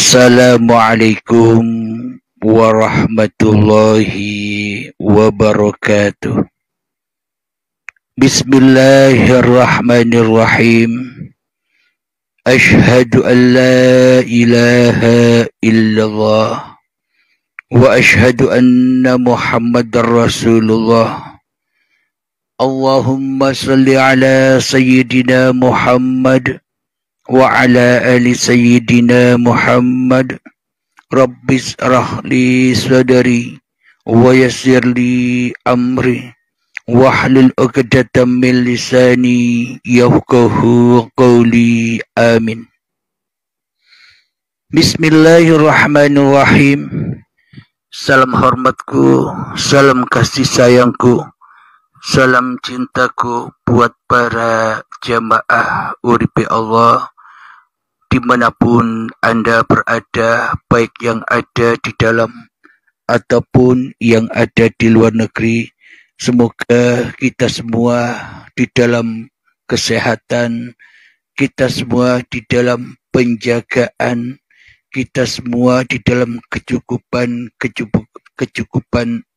Assalamualaikum warahmatullahi wabarakatuh. Bismillahirrahmanirrahim. Ashhadu an la ilaha illallah wa ashhadu anna Muhammadar Rasulullah. Allahumma salli ala sayyidina Muhammad wa ala ali sayyidina Muhammad. Rabbis rahli sadri wa yassirli amri wahlul 'uqdatam min lisani yafqahu qawli. Amin. Bismillahirrahmanirrahim. Salam hormatku, salam kasih sayangku, salam cintaku buat para jamaah Uripi Allah dimanapun Anda berada, baik yang ada di dalam ataupun yang ada di luar negeri. Semoga kita semua di dalam kesehatan, kita semua di dalam penjagaan, kita semua di dalam kecukupan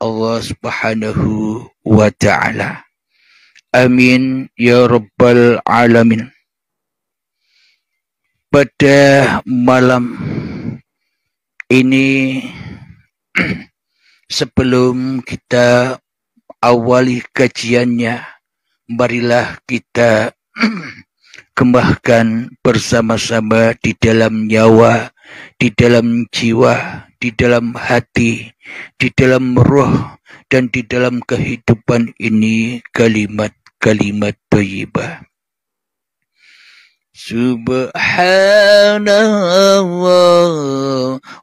Allah Subhanahu wa ta'ala. Amin ya rabbal alamin. Pada malam ini sebelum kita awali kajiannya, marilah kita kembangkan bersama-sama di dalam nyawa, di dalam jiwa, di dalam hati, di dalam roh, dan di dalam kehidupan ini kalimat-kalimat thayyibah. Subhanallah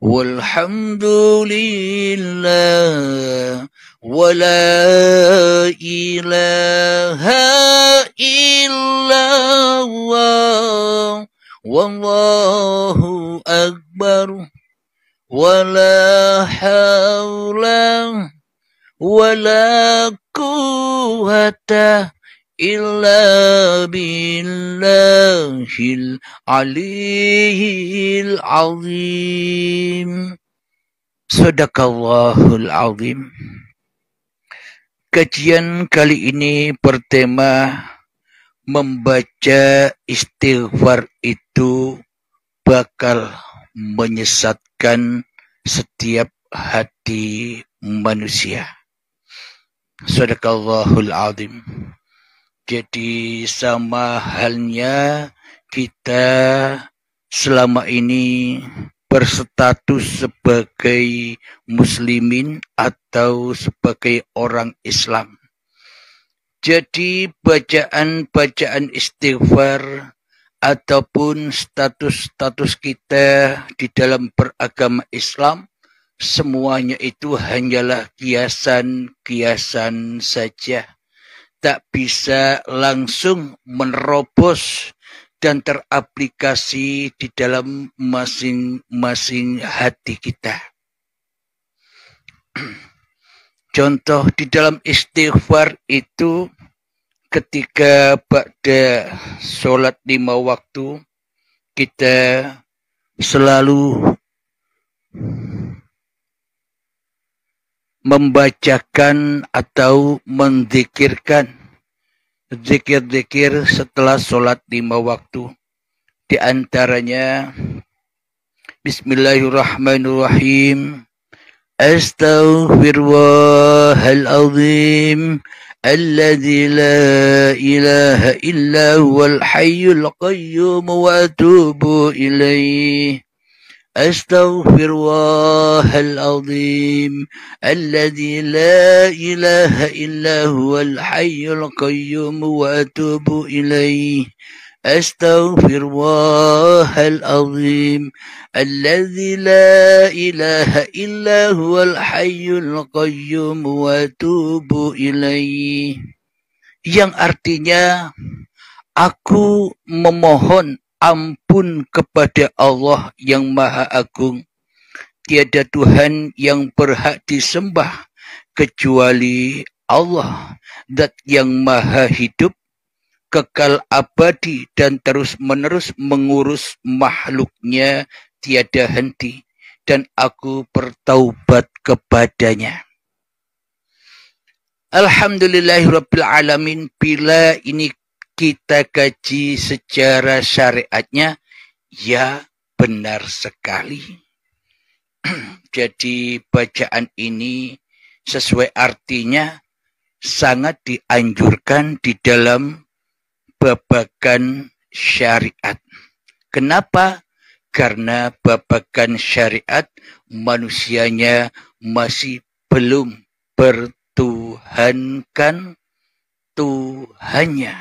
walhamdulillah wa la ilaha illallah wallahu akbar wa la hawla wa la quwwata illa billahil aliyyil azim. Sadaqallahul azim. Kajian kali ini bertema membaca istighfar itu bakal menyesatkan setiap hati manusia. Sadaqallahul azim. Jadi sama halnya kita selama ini berstatus sebagai muslimin atau sebagai orang Islam. Jadi bacaan-bacaan istighfar ataupun status-status kita di dalam beragama Islam, semuanya itu hanyalah kiasan-kiasan saja. Tak bisa langsung menerobos dan teraplikasi di dalam masing-masing hati kita. Contoh di dalam istighfar itu ketika ba'da sholat 5 waktu kita selalu membacakan atau menzikirkan zikir-zikir setelah sholat 5 waktu. Di antaranya Bismillahirrahmanirrahim. Astaghfirullahalazim alladzi la ilaha illa huwal hayyul qayyum wa atubu ilaih. Astaghfirullahalazim alladzi la ilaha illa huwal hayyul qayyum wa atubu ilaih. Astaghfirullahalazim alladzi la ilaha illa huwal hayyul qayyum wa atubu ilaih. Yang artinya, aku memohon ampun kepada Allah yang Maha Agung. Tiada Tuhan yang berhak disembah kecuali Allah, Zat yang Maha Hidup, kekal abadi dan terus-menerus mengurus makhluknya tiada henti, dan aku bertaubat kepadanya. Alhamdulillahirrabbilalamin. Bila ini kita kaji secara syariatnya, ya benar sekali. Jadi bacaan ini sesuai artinya sangat dianjurkan di dalam babagan syariat. Kenapa? Karena babagan syariat manusianya masih belum bertuhankan Tuhannya.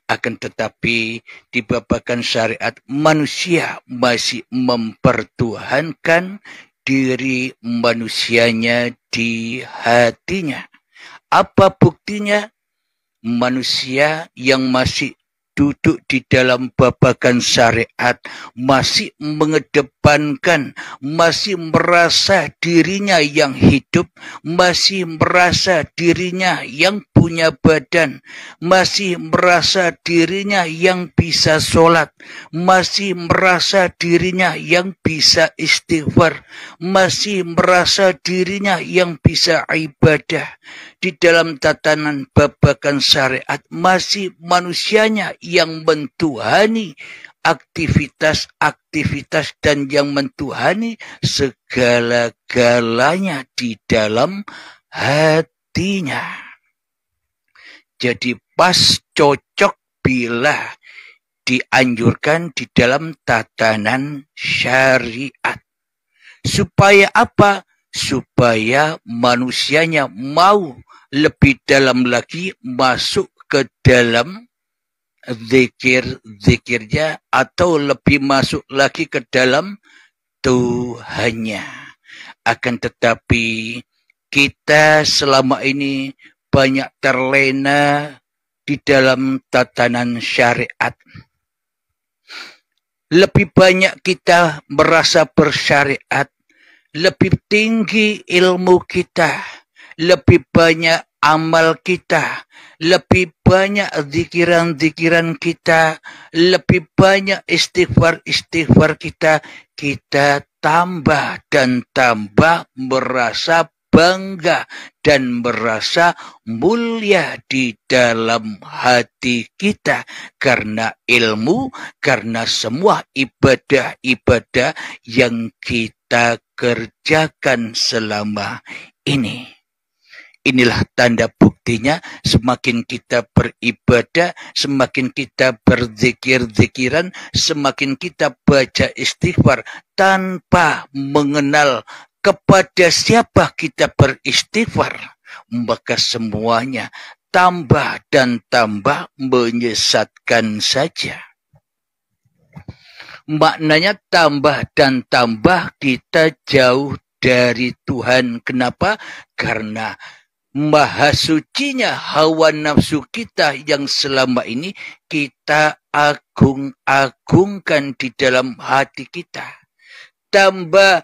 Akan tetapi di babagan syariat manusia masih mempertuhankan diri manusianya di hatinya. Apa buktinya? Manusia yang masih duduk di dalam babagan syariat masih mengedepankan, masih merasa dirinya yang hidup, masih merasa dirinya yang punya badan, masih merasa dirinya yang bisa sholat, masih merasa dirinya yang bisa istighfar, masih merasa dirinya yang bisa ibadah. Di dalam tatanan babagan syariat masih manusianya yang mentuhani aktivitas-aktivitas dan yang mentuhani segala-galanya di dalam hatinya. Jadi pas cocok bila dianjurkan di dalam tatanan syariat. Supaya apa? Supaya manusianya mau lebih dalam lagi masuk ke dalam zikir-zikirnya atau lebih masuk lagi ke dalam Tuhannya. Akan tetapi kita selama ini banyak terlena di dalam tatanan syariat. Lebih banyak kita merasa bersyariat, lebih tinggi ilmu kita, lebih banyak amal kita, lebih banyak zikiran-zikiran kita, lebih banyak istighfar-istighfar kita, kita tambah dan tambah merasa bangga dan merasa mulia di dalam hati kita karena ilmu, karena semua ibadah-ibadah yang kita kerjakan selama ini. Inilah tanda buktinya, semakin kita beribadah, semakin kita berzikir-zikiran, semakin kita baca istighfar tanpa mengenal kepada siapa kita beristighfar, maka semuanya tambah dan tambah menyesatkan saja. Maknanya tambah dan tambah kita jauh dari Tuhan. Kenapa? Karena maha sucinya hawa nafsu kita yang selama ini kita agung-agungkan di dalam hati kita. Tambah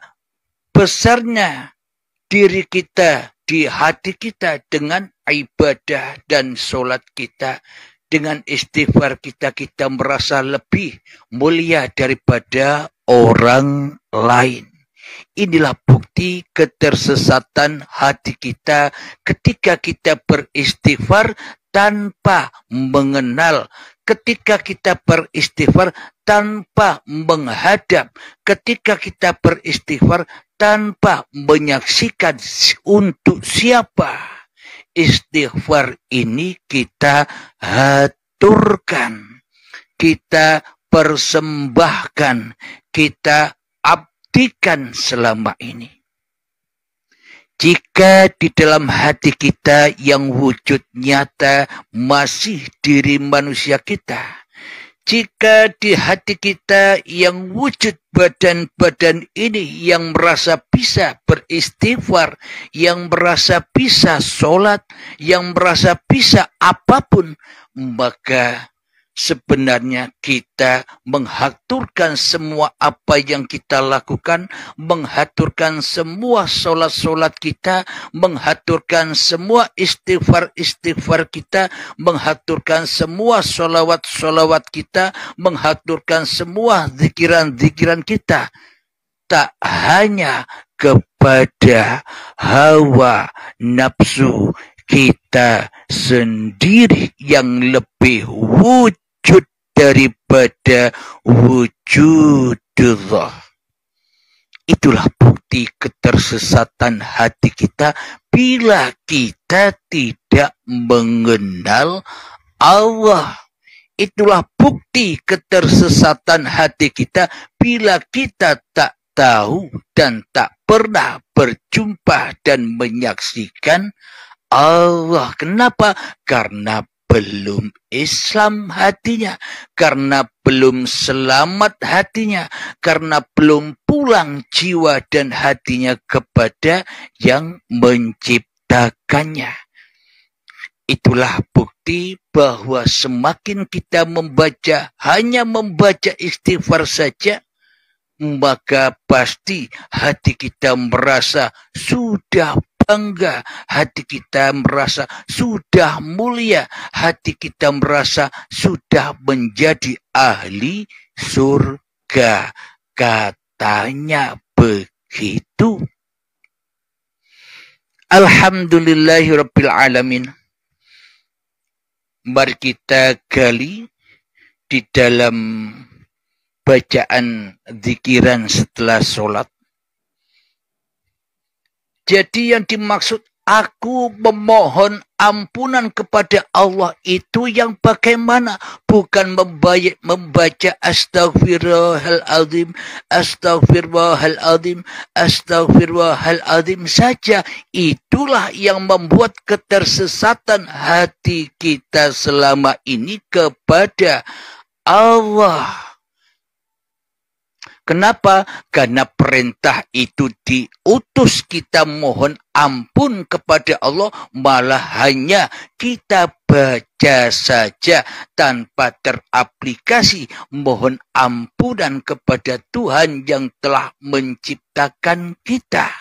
besarnya diri kita di hati kita dengan ibadah dan sholat kita. Dengan istighfar kita, kita merasa lebih mulia daripada orang lain. Inilah bukti ketersesatan hati kita ketika kita beristighfar tanpa mengenal, ketika kita beristighfar tanpa menghadap, ketika kita beristighfar tanpa menyaksikan untuk siapa istighfar ini kita haturkan, kita persembahkan, kita abdikan selama ini. Jika di dalam hati kita yang wujud nyata masih diri manusia kita, jika di hati kita yang wujud badan-badan ini yang merasa bisa beristighfar, yang merasa bisa sholat, yang merasa bisa apapun, maka sebenarnya kita menghaturkan semua apa yang kita lakukan, menghaturkan semua sholat-sholat kita, menghaturkan semua istighfar-istighfar kita, menghaturkan semua sholawat-sholawat kita, menghaturkan semua zikiran-zikiran kita. tak hanya kepada hawa nafsu kita sendiri yang lebih wujud daripada wujudullah. Itulah bukti ketersesatan hati kita bila kita tidak mengenal Allah. Itulah bukti ketersesatan hati kita bila kita tak tahu dan tak pernah berjumpa dan menyaksikan Allah. Kenapa? Karena belum Islam hatinya, karena belum selamat hatinya, karena belum pulang jiwa dan hatinya kepada yang menciptakannya. Itulah bukti bahwa semakin kita membaca, hanya membaca istighfar saja, maka pasti hati kita merasa sudah bangga, hati kita merasa sudah mulia, hati kita merasa sudah menjadi ahli surga. Katanya begitu. Alhamdulillahirabbil alamin. Mari kita gali di dalam bacaan zikiran setelah sholat. Jadi yang dimaksud aku memohon ampunan kepada Allah itu yang bagaimana? Bukan membaca astaghfirullahaladzim, astaghfirullahaladzim, astaghfirullahaladzim saja. Itulah yang membuat ketersesatan hati kita selama ini kepada Allah. Kenapa? Karena perintah itu diutus kita mohon ampun kepada Allah, malah hanya kita baca saja tanpa teraplikasi mohon ampunan kepada Tuhan yang telah menciptakan kita.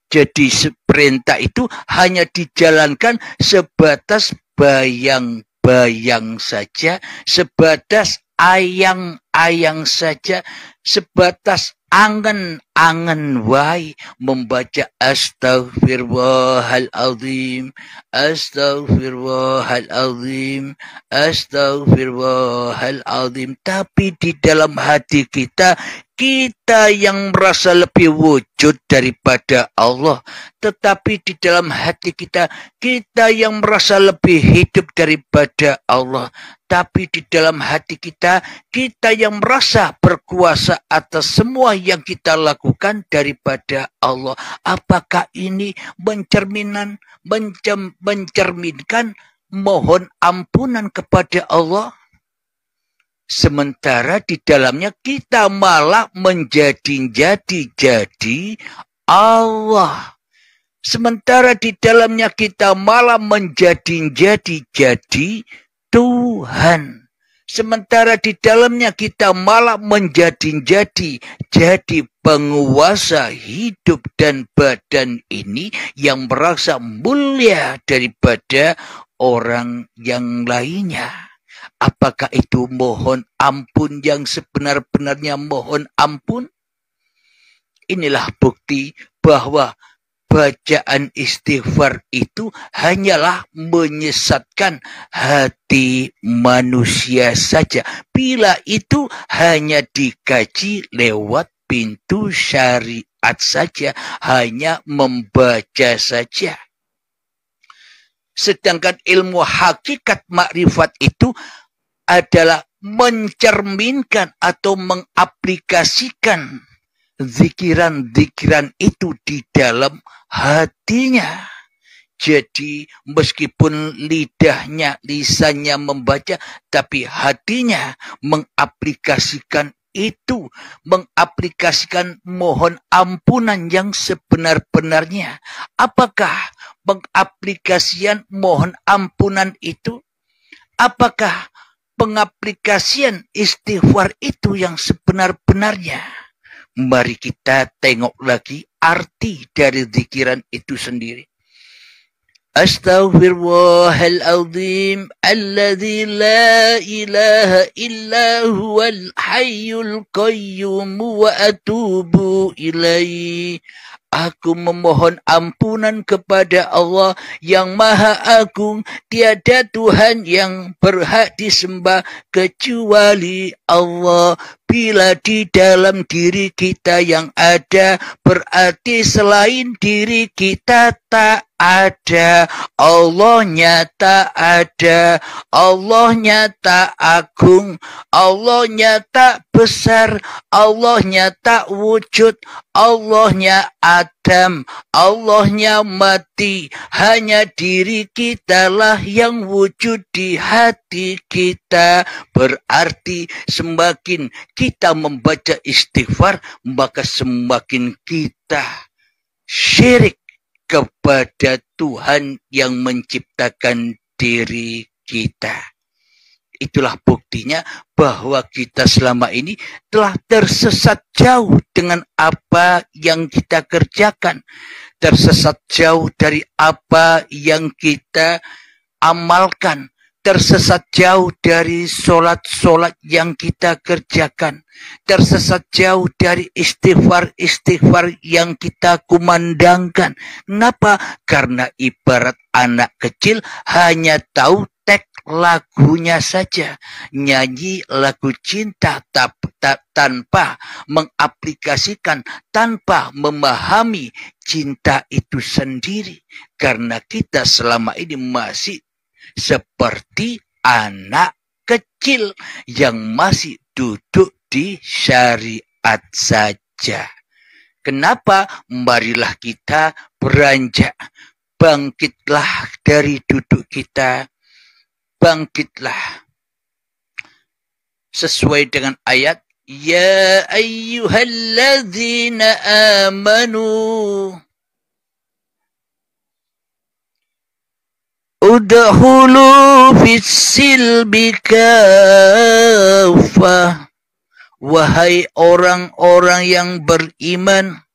Jadi perintah itu hanya dijalankan sebatas bayang-bayang saja, sebatas ayang-ayang saja, sebatas angen-angen wae, membaca astaghfirullahaladzim, astaghfirullahaladzim, astaghfirullahaladzim. Tapi di dalam hati kita, kita yang merasa lebih wujud daripada Allah. Tetapi di dalam hati kita, kita yang merasa lebih hidup daripada Allah. Tapi di dalam hati kita, kita yang merasa berkuasa atas semua yang kita lakukan daripada Allah. Apakah ini mencerminkan mohon ampunan kepada Allah? Sementara di dalamnya kita malah menjadi Allah. Sementara di dalamnya kita malah menjadi Tuhan. Sementara di dalamnya kita malah menjadi penguasa hidup dan badan ini yang merasa mulia daripada orang yang lainnya. Apakah itu mohon ampun yang sebenar-benarnya mohon ampun? Inilah bukti bahwa bacaan istighfar itu hanyalah menyesatkan hati manusia saja. Bila itu hanya dikaji lewat pintu syariat saja, hanya membaca saja. Sedangkan ilmu hakikat makrifat itu adalah mencerminkan atau mengaplikasikan zikiran-zikiran itu di dalam hatinya. Jadi meskipun lisannya membaca, tapi hatinya mengaplikasikan itu, mengaplikasikan mohon ampunan yang sebenar-benarnya. Apakah pengaplikasian mohon ampunan itu? Apakah pengaplikasian istighfar itu yang sebenar-benarnya? Mari kita tengok lagi arti dari zikiran itu sendiri. Astaghfirullahaladzim alladzi la ilaha illa huwal hayyul qayyum wa atubu ilaih. Aku memohon ampunan kepada Allah yang Maha Agung. Tiada Tuhan yang berhak disembah kecuali Allah. Bila di dalam diri kita yang ada, berarti selain diri kita tak ada. Allah nyata ada. Allah nyata agung. Allah nyata besar. Allah nyata wujud. Allahnya Adam. Allahnya mati. Hanya diri kitalah yang wujud di hati kita. Berarti semakin kita membaca istighfar, maka semakin kita syirik kepada Tuhan yang menciptakan diri kita. Itulah buktinya bahwa kita selama ini telah tersesat jauh dengan apa yang kita kerjakan. Tersesat jauh dari apa yang kita amalkan. Tersesat jauh dari solat-solat yang kita kerjakan. Tersesat jauh dari istighfar-istighfar yang kita kumandangkan. Kenapa? Karena ibarat anak kecil hanya tahu teks lagunya saja. Nyanyi lagu cinta tanpa mengaplikasikan, tanpa memahami cinta itu sendiri. Karena kita selama ini masih seperti anak kecil yang masih duduk di syariat saja. Kenapa? Marilah kita beranjak. Bangkitlah dari duduk kita. Bangkitlah. Sesuai dengan ayat. Ya ayyuhalladzina amanu. Udhulu fis-silmi kafah. Wahai orang-orang yang beriman,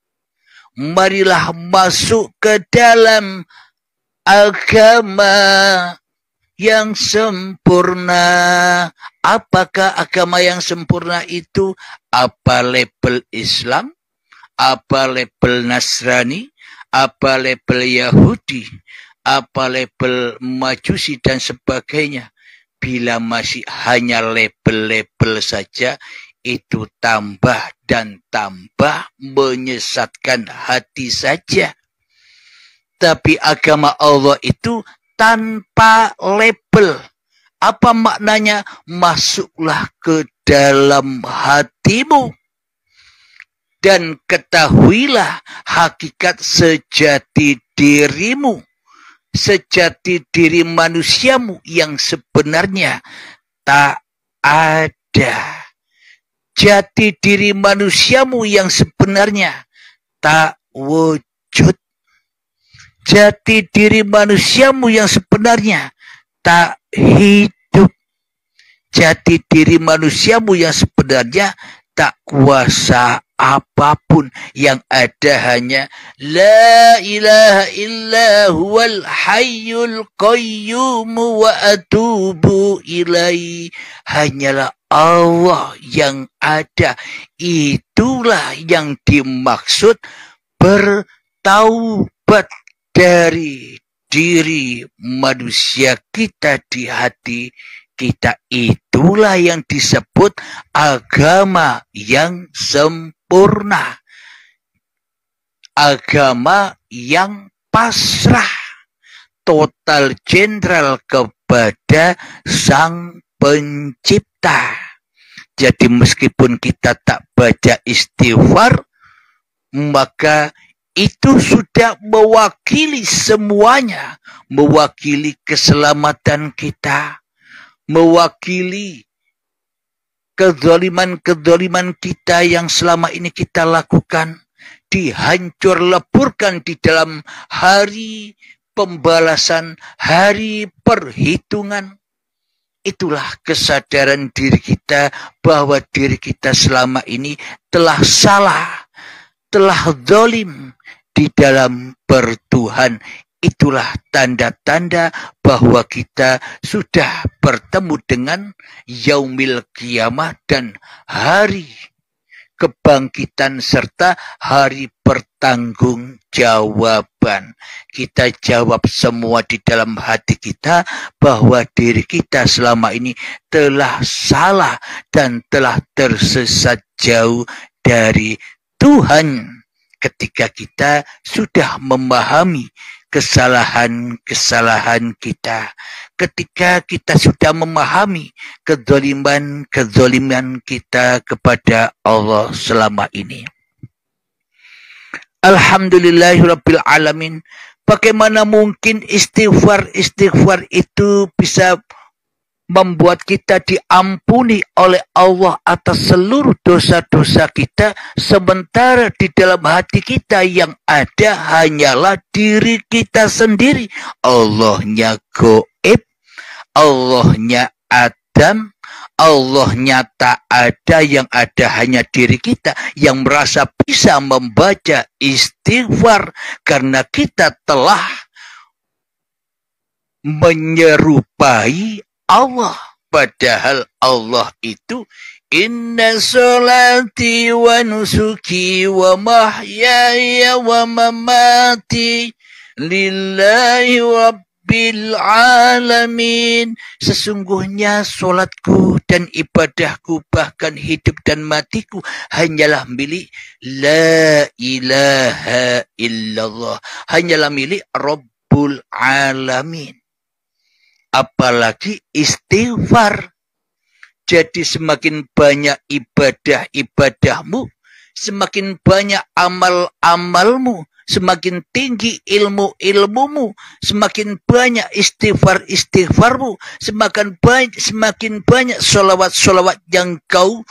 marilah masuk ke dalam agama yang sempurna. Apakah agama yang sempurna itu? Apa label Islam? Apa label Nasrani? Apa label Yahudi? Apa label Majusi dan sebagainya. Bila masih hanya label-label saja, itu tambah dan tambah menyesatkan hati saja. Tapi agama Allah itu tanpa label. Apa maknanya? Masuklah ke dalam hatimu. Dan ketahuilah hakikat sejati dirimu. Sejati diri manusiamu yang sebenarnya tak ada. Jati diri manusiamu yang sebenarnya tak wujud. Jati diri manusiamu yang sebenarnya tak hidup. Jati diri manusiamu yang sebenarnya tak kuasa apapun. Yang ada hanya la ilaha illa huwal hayyul qayyum wa atubu ilaih. Hanyalah Allah yang ada. Itulah yang dimaksud bertaubat dari diri manusia kita di hati kita. Itulah yang disebut agama yang sempurna. Agama yang pasrah total general kepada Sang Pencipta. Jadi meskipun kita tak baca istighfar, maka itu sudah mewakili semuanya. Mewakili keselamatan kita. Mewakili kezaliman-kezaliman kita yang selama ini kita lakukan. Dihancur leburkan di dalam hari pembalasan, hari perhitungan. Itulah kesadaran diri kita bahwa diri kita selama ini telah salah, telah zalim di dalam bertuhan. itulah tanda-tanda bahwa kita sudah bertemu dengan yaumil kiamah dan hari kebangkitan serta hari pertanggungjawaban. Kita jawab semua di dalam hati kita bahwa diri kita selama ini telah salah dan telah tersesat jauh dari Tuhan. Ketika kita sudah memahami kesalahan-kesalahan kita, ketika kita sudah memahami kezaliman kita kepada Allah selama ini. Alhamdulillahirabbil alamin. Bagaimana mungkin istighfar itu bisa membuat kita diampuni oleh Allah atas seluruh dosa-dosa kita, sementara di dalam hati kita yang ada hanyalah diri kita sendiri. Allahnya gaib, Allahnya Adam, Allahnya tak ada, yang ada hanya diri kita yang merasa bisa membaca istighfar karena kita telah menyerupai Allah, padahal Allah itu inna sholati wa nusuki wa mahyaya wa mamati lillahi rabbil alamin. Sesungguhnya solatku dan ibadahku, bahkan hidup dan matiku hanyalah milik la ilaha illallah, hanyalah milik Rabbul alamin. Apalagi istighfar. Jadi semakin banyak ibadah-ibadahmu, semakin banyak amal-amalmu, semakin tinggi ilmu-ilmumu, semakin banyak istighfar-istighfarmu, semakin banyak sholawat-sholawat yang kau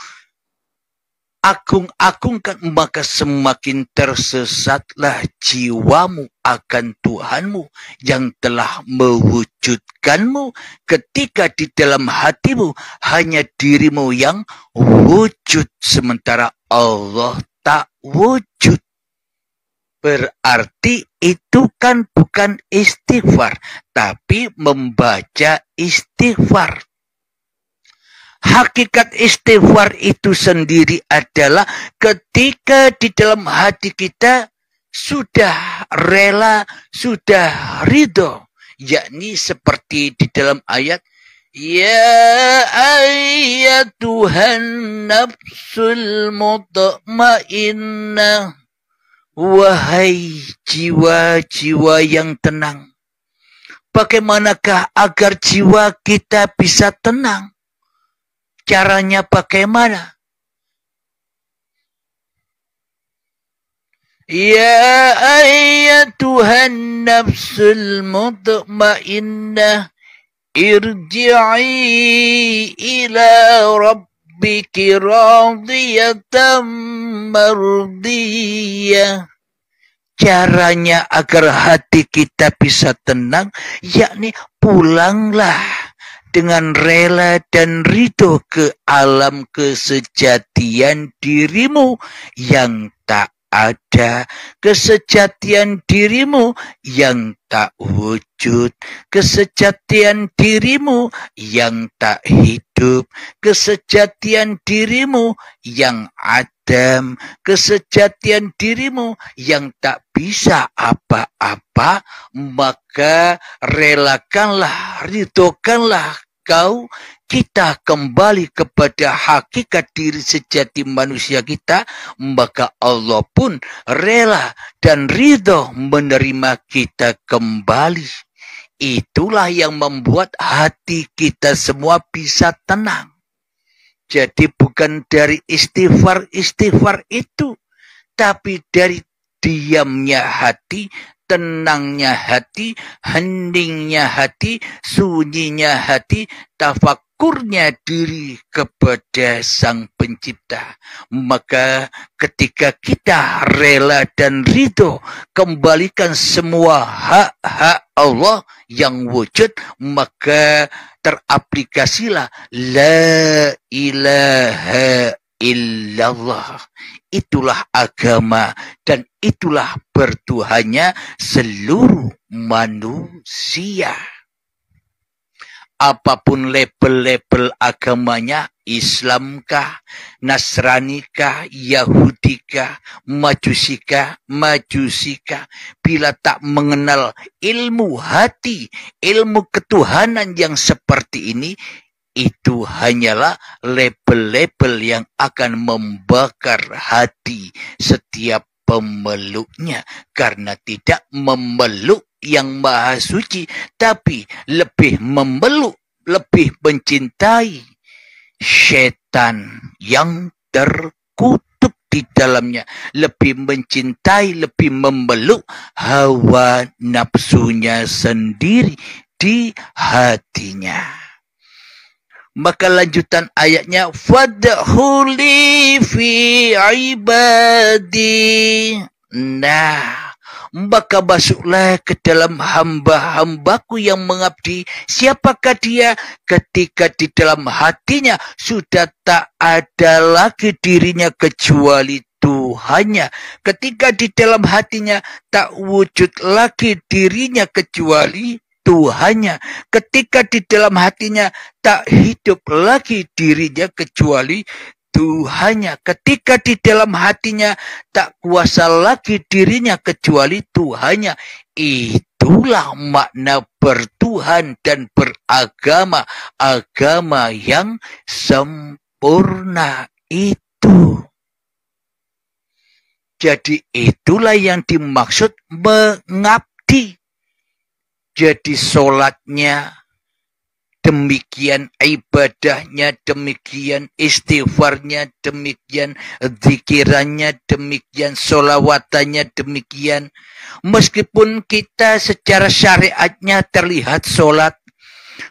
agung-agungkan, maka semakin tersesatlah jiwamu akan Tuhanmu yang telah mewujudkanmu, ketika di dalam hatimu hanya dirimu yang wujud sementara Allah tak wujud. Berarti itu kan bukan istighfar, tapi membaca istighfar. Hakikat istighfar itu sendiri adalah ketika di dalam hati kita sudah rela, sudah ridho. Yakni seperti di dalam ayat, ya ayyatuhan nafsul mutmainnah, wahai jiwa-jiwa yang tenang. Bagaimanakah agar jiwa kita bisa tenang? Caranya bagaimana? Ya ayyatuhan nafsul mutmainnah, irji'i ila rabbiki radiyatan mardiyah. Caranya agar hati kita bisa tenang, yakni pulanglah dengan rela dan ridho ke alam kesejatian dirimu yang tak ada, kesejatian dirimu yang tak wujud, kesejatian dirimu yang tak hidup, kesejatian dirimu yang adam, kesejatian dirimu yang tak bisa apa-apa, maka relakanlah, ridhokanlah kau kita kembali kepada hakikat diri sejati manusia kita, maka Allah pun rela dan ridho menerima kita kembali. Itulah yang membuat hati kita semua bisa tenang. Jadi bukan dari istighfar itu, tapi dari diamnya hati, tenangnya hati, heningnya hati, sunyinya hati, tafakurnya diri kepada Sang Pencipta. Maka ketika kita rela dan ridho kembalikan semua hak-hak Allah yang wujud, maka teraplikasilah la ilaha illallah. illallah. Itulah agama dan itulah bertuhannya seluruh manusia. Apapun label-label agamanya, Islamkah, Nasranikah, Yahudikah, Majusikah, bila tak mengenal ilmu hati, ilmu ketuhanan yang seperti ini, itu hanyalah label-label yang akan membakar hati setiap pemeluknya, karena tidak memeluk yang maha suci, tapi lebih memeluk, lebih mencintai setan yang terkutuk di dalamnya, lebih mencintai, lebih memeluk hawa nafsunya sendiri di hatinya. Maka lanjutan ayatnya, fadkhuli fi ibadi. Nah, maka masuklah ke dalam hamba-hambaku yang mengabdi. Siapakah dia? Ketika di dalam hatinya sudah tak ada lagi dirinya kecuali Tuhannya. Ketika di dalam hatinya tak wujud lagi dirinya kecuali Tuhannya. Ketika di dalam hatinya tak hidup lagi dirinya kecuali Tuhannya. Ketika di dalam hatinya tak kuasa lagi dirinya kecuali Tuhannya. Itulah makna bertuhan dan beragama. Agama yang sempurna itu. Jadi itulah yang dimaksud mengabdi. Jadi sholatnya demikian, ibadahnya demikian, istighfarnya demikian, zikirannya demikian, sholawatannya demikian. Meskipun kita secara syariatnya terlihat sholat,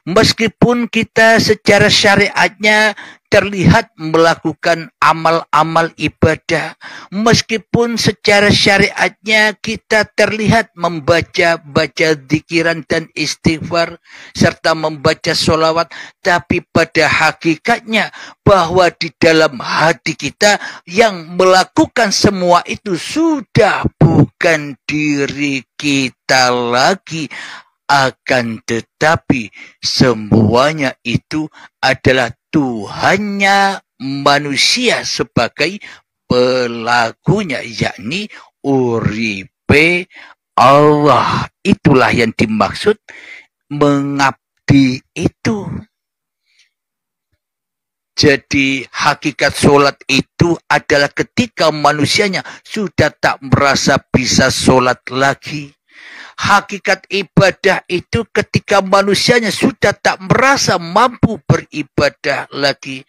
meskipun kita secara syariatnya terlihat melakukan amal-amal ibadah, meskipun secara syariatnya kita terlihat membaca zikiran dan istighfar, serta membaca sholawat, tapi pada hakikatnya bahwa di dalam hati kita yang melakukan semua itu sudah bukan diri kita lagi. Akan tetapi semuanya itu adalah Tuhannya manusia sebagai pelakunya, yakni uripe Allah. Itulah yang dimaksud mengabdi itu. Jadi hakikat sholat itu adalah ketika manusianya sudah tak merasa bisa sholat lagi. Hakikat ibadah itu ketika manusianya sudah tak merasa mampu beribadah lagi.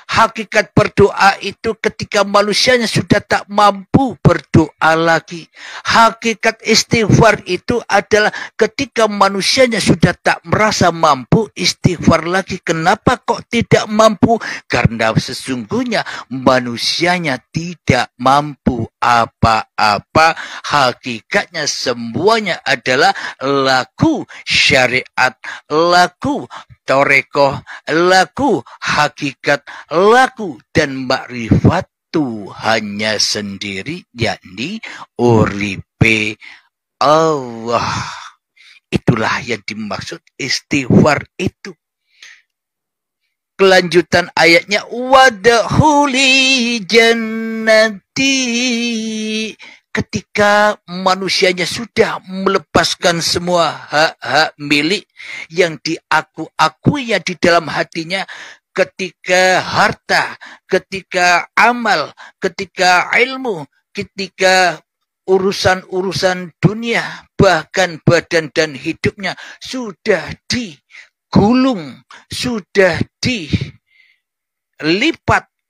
Hakikat berdoa itu ketika manusianya sudah tak mampu berdoa lagi. Hakikat istighfar itu adalah ketika manusianya sudah tak merasa mampu istighfar lagi. Kenapa kok tidak mampu? Karena sesungguhnya manusianya tidak mampu apa-apa. Hakikatnya semuanya adalah laku syariat, laku torekoh, laku hakikat, laku dan makrifat Tuhannya sendiri, yakni uripe Allah. Itulah yang dimaksud istighfar itu. Kelanjutan ayatnya, wadkhuli jannati. Ketika manusianya sudah melepaskan semua hak-hak milik yang diakui-akui di dalam hatinya, ketika harta, ketika amal, ketika ilmu, ketika urusan-urusan dunia, bahkan badan dan hidupnya sudah digulung, sudah dilipat,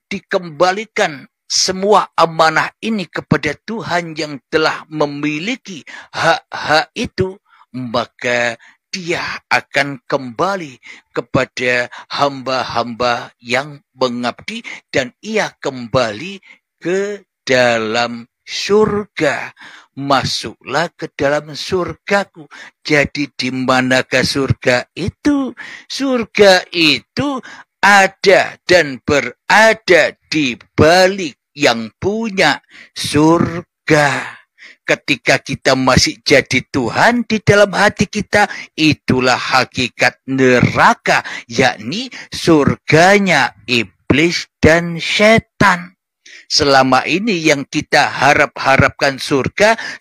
dikembalikan semua amanah ini kepada Tuhan yang telah memiliki hak-hak itu, maka dia akan kembali kepada hamba-hamba yang mengabdi dan ia kembali ke dalam surga. Masuklah ke dalam surgaku. Jadi di manakah surga itu? Surga itu ada dan berada di balik yang punya surga. Ketika kita masih jadi Tuhan di dalam hati kita, itulah hakikat neraka, yakni surganya iblis dan setan. Selama ini yang kita harap-harapkan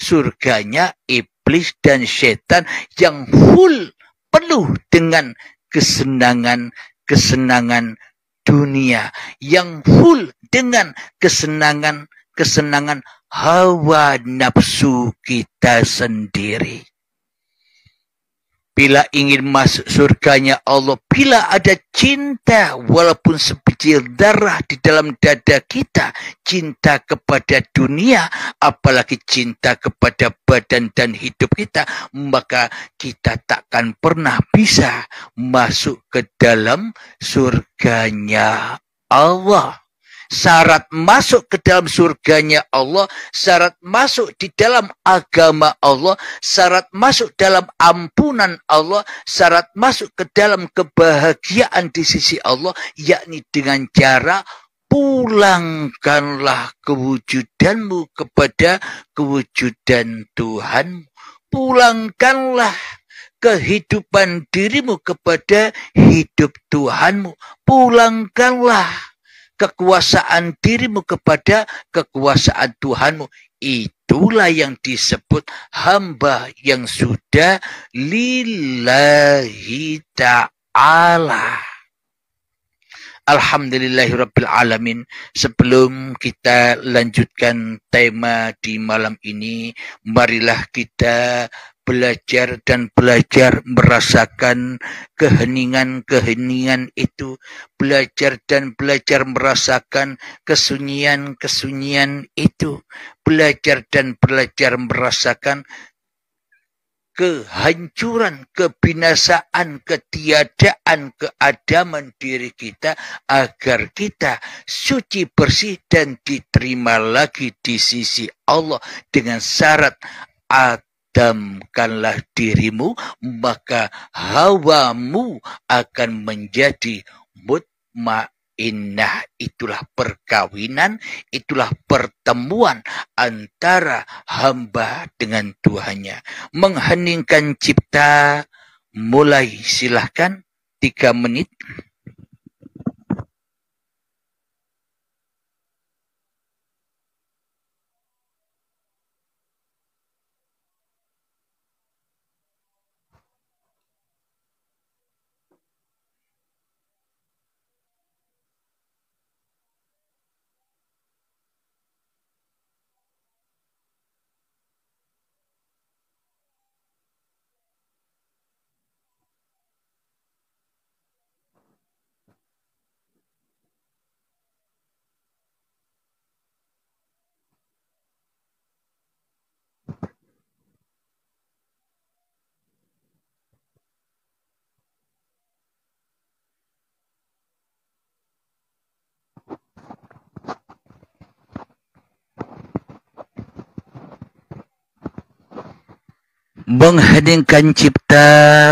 surganya iblis dan setan yang full, penuh dengan kesenangan dunia, yang full dengan kesenangan hawa nafsu kita sendiri. Bila ingin masuk surganya Allah, bila ada cinta walaupun sebiji darah di dalam dada kita, cinta kepada dunia, apalagi cinta kepada badan dan hidup kita, maka kita takkan pernah bisa masuk ke dalam surganya Allah. Syarat masuk ke dalam surganya Allah, syarat masuk di dalam agama Allah, syarat masuk dalam ampunan Allah, syarat masuk ke dalam kebahagiaan di sisi Allah, yakni dengan cara pulangkanlah kewujudanmu kepada kewujudan Tuhan. Pulangkanlah kehidupan dirimu kepada hidup Tuhanmu. Pulangkanlah kekuasaan dirimu kepada kekuasaan Tuhanmu. Itulah yang disebut hamba yang sudah lillahi ta'ala. Alhamdulillahirabbil alamin. Sebelum kita lanjutkan tema di malam ini, marilah kita belajar merasakan keheningan itu, belajar merasakan kesunyian itu, belajar merasakan kehancuran, kebinasaan, ketiadaan, keadaman diri kita, agar kita suci, bersih, dan diterima lagi di sisi Allah dengan syarat adamkanlah dirimu, maka hawamu akan menjadi mutmainnah. Itulah perkawinan, itulah pertemuan antara hamba dengan Tuhannya. Mengheningkan cipta, mulai, silahkan 3 menit. Mengheningkan cipta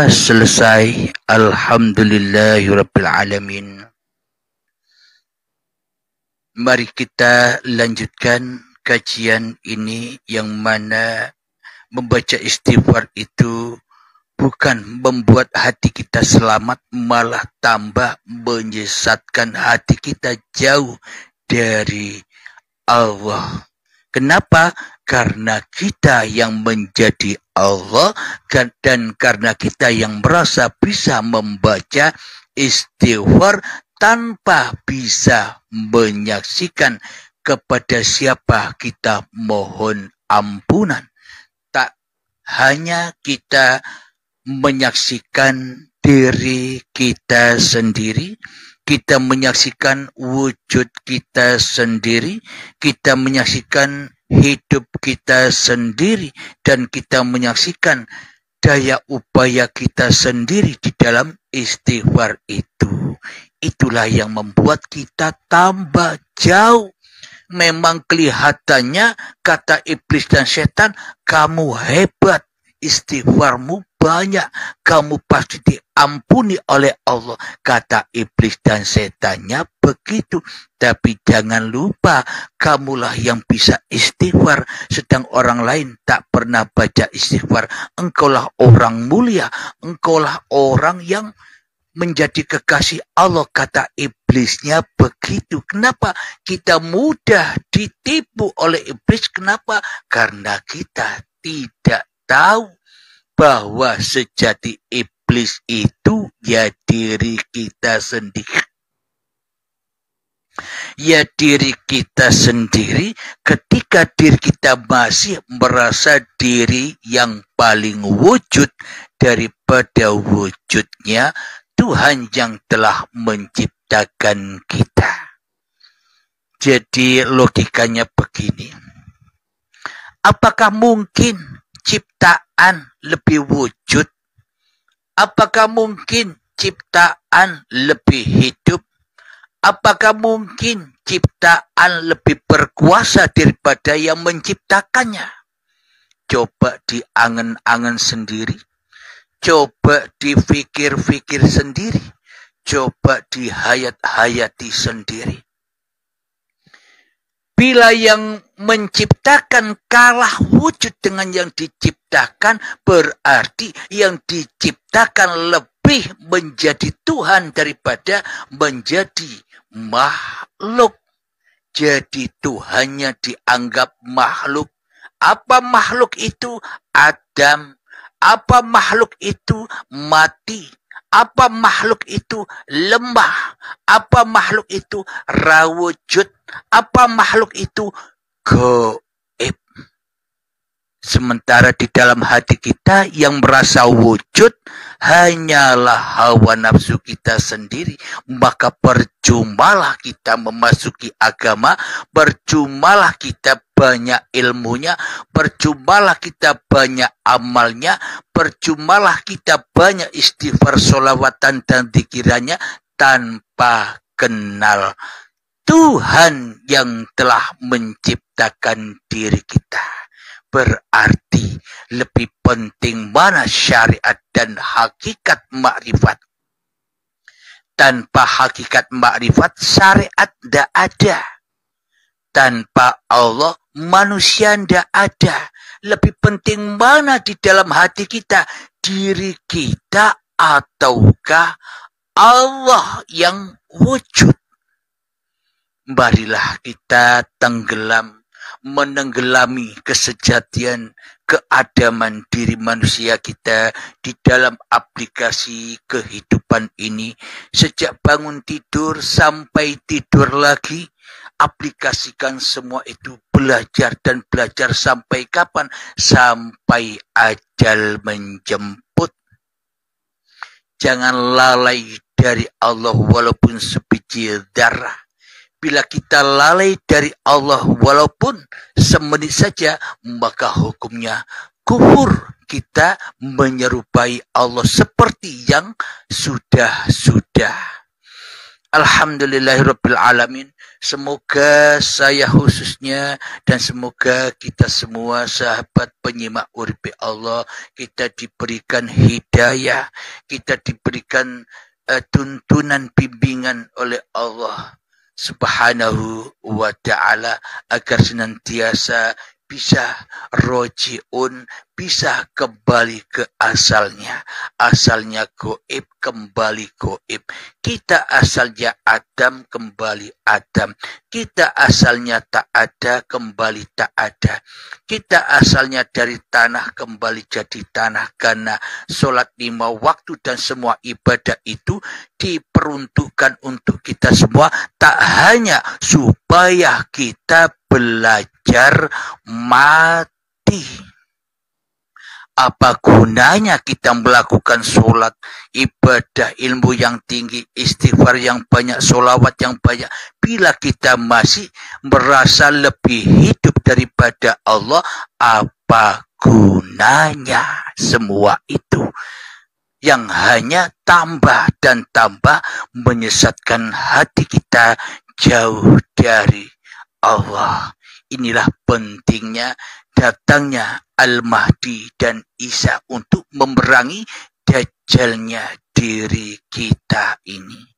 selesai. Alhamdulillahirabbil alamin. Mari kita lanjutkan kajian ini, yang mana membaca istighfar itu bukan membuat hati kita selamat, malah tambah menyesatkan hati kita jauh dari Allah. Kenapa? Karena kita yang menjadi Allah, dan karena kita yang merasa bisa membaca istighfar tanpa bisa menyaksikan kepada siapa kita mohon ampunan. Tak hanya kita menyaksikan diri kita sendiri, kita menyaksikan wujud kita sendiri, kita menyaksikan hidup kita sendiri, dan kita menyaksikan daya upaya kita sendiri di dalam istighfar itu. Itulah yang membuat kita tambah jauh. Memang kelihatannya, kata iblis dan setan, kamu hebat, istighfarmu banyak, kamu pasti diampuni oleh Allah. Kata iblis dan setannya begitu. Tapi jangan lupa, kamulah yang bisa istighfar, sedang orang lain tak pernah baca istighfar. Engkaulah orang mulia, engkaulah orang yang menjadi kekasih Allah, kata iblisnya begitu. Kenapa kita mudah ditipu oleh iblis? Kenapa? Karena kita tidak tahu bahwa sejati iblis itu ya diri kita sendiri. Ya diri kita sendiri, ketika diri kita masih merasa diri yang paling wujud daripada wujudnya Tuhan yang telah menciptakan kita. Jadi logikanya begini. Apakah mungkin ciptaan lebih wujud? Apakah mungkin ciptaan lebih hidup? Apakah mungkin ciptaan lebih berkuasa daripada yang menciptakannya? Coba diangen-angen sendiri. Coba dipikir-pikir sendiri. Coba dihayat-hayati sendiri. Bila yang menciptakan kalah wujud dengan yang diciptakan, berarti yang diciptakan lebih menjadi Tuhan daripada menjadi makhluk. Jadi Tuhannya dianggap makhluk. Apa makhluk itu? Adam. Apa makhluk itu? Mati. Apa makhluk itu? Lemah. Apa makhluk itu? Rawujud. Apa makhluk itu? Gaib. Sementara di dalam hati kita yang merasa wujud hanyalah hawa nafsu kita sendiri. Maka percumalah kita memasuki agama, percumalah kita banyak ilmunya, percumalah kita banyak amalnya, percumalah kita banyak istighfar, sholawatan dan zikirannya tanpa kenal Tuhan yang telah menciptakan diri kita. Berarti lebih penting mana syariat dan hakikat makrifat. Tanpa hakikat makrifat, syariat tidak ada. Tanpa Allah, manusia tidak ada. Lebih penting mana di dalam hati kita? Diri kita ataukah Allah yang wujud? Marilah kita tenggelam, menenggelami kesejatian keadaman diri manusia kita di dalam aplikasi kehidupan ini. Sejak bangun tidur sampai tidur lagi, aplikasikan semua itu, belajar dan belajar sampai kapan? Sampai ajal menjemput. Jangan lalai dari Allah walaupun sebiji darah. Bila kita lalai dari Allah walaupun semenit saja, maka hukumnya kufur. Kita menyerupai Allah seperti yang sudah-sudah. Alhamdulillahirabbil alamin. Semoga saya khususnya dan semoga kita semua sahabat penyimak Uripi Allah, kita diberikan hidayah, kita diberikan tuntunan bimbingan oleh Allah Subhanahu wa ta'ala agar senantiasa bisa roji'un, bisa kembali ke asalnya. Asalnya goib, kembali goib. Kita asalnya Adam, kembali Adam. Kita asalnya tak ada, kembali tak ada. Kita asalnya dari tanah, kembali jadi tanah. Karena sholat 5 waktu dan semua ibadah itu diperuntukkan untuk kita semua. Tak hanya supaya kita belajar mati. Apa gunanya kita melakukan sholat, ibadah, ilmu yang tinggi, istighfar yang banyak, sholawat yang banyak, bila kita masih merasa lebih hidup daripada Allah? Apa gunanya semua itu? Yang hanya tambah dan tambah menyesatkan hati kita jauh dari Allah. inilah pentingnya datangnya Al-Mahdi dan Isa untuk memerangi dajjalnya diri kita ini.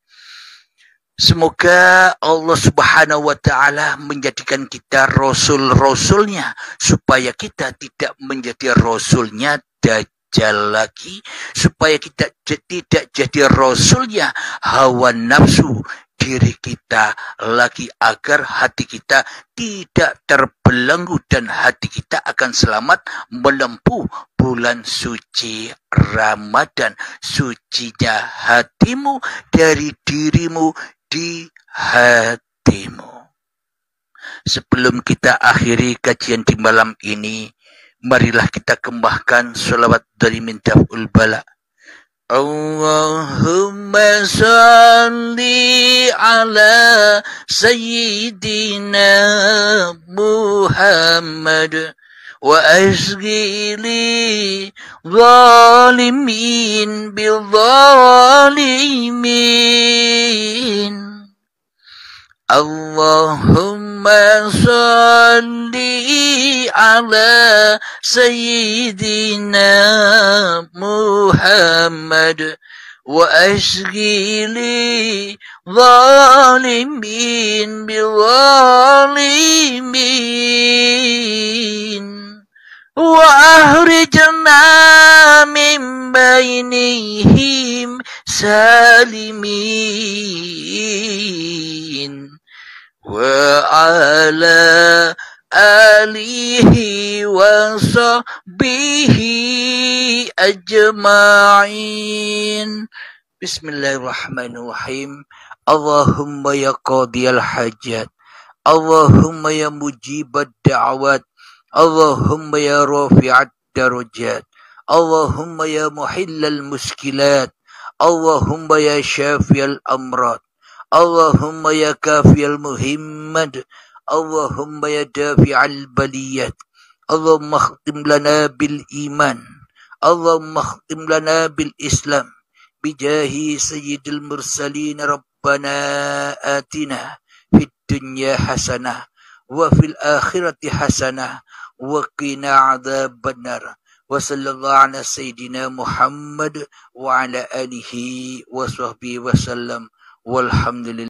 Semoga Allah Subhanahu wa Ta'ala menjadikan kita rasul-rasulnya, supaya kita tidak menjadi rasulnya Dajjal lagi, supaya kita tidak jadi rasulnya hawa nafsu diri kita lagi, agar hati kita tidak terbelenggu dan hati kita akan selamat menempuh bulan suci Ramadan. Sucinya hatimu dari dirimu di hatimu. Sebelum kita akhiri kajian di malam ini, marilah kita kembangkan sholawat dari Miftahul Bala. Allahumma salli ala Sayyidina Muhammad wa asghili zalimin bil zalimin. Allahumma salli ala Sayyidina Muhammad wa asghili zalimin bil zalimin. وأخرجنا من بينهم سالمين وعلى آله وصحبه أجمعين. بسم الله الرحمن الرحيم. اللهم يا قاضي الحاجات، اللهم يا مجيب الدعوات، اللهم يا رافع الدرجات، اللهم يا محل المشكلات، اللهم يا شافي الأمراض، اللهم يا كافي المهمات، اللهم يا دافع البليات، اللهم اختم لنا بالإيمان، اللهم اختم لنا بالإسلام بجاه سيد المرسلين. ربنا آتنا في الدنيا حسنة وفي الآخرة حسنة وقنا عذاب النار. وصلى الله على سيدنا محمد وعلى آله وصحبه وسلم والحمد لله.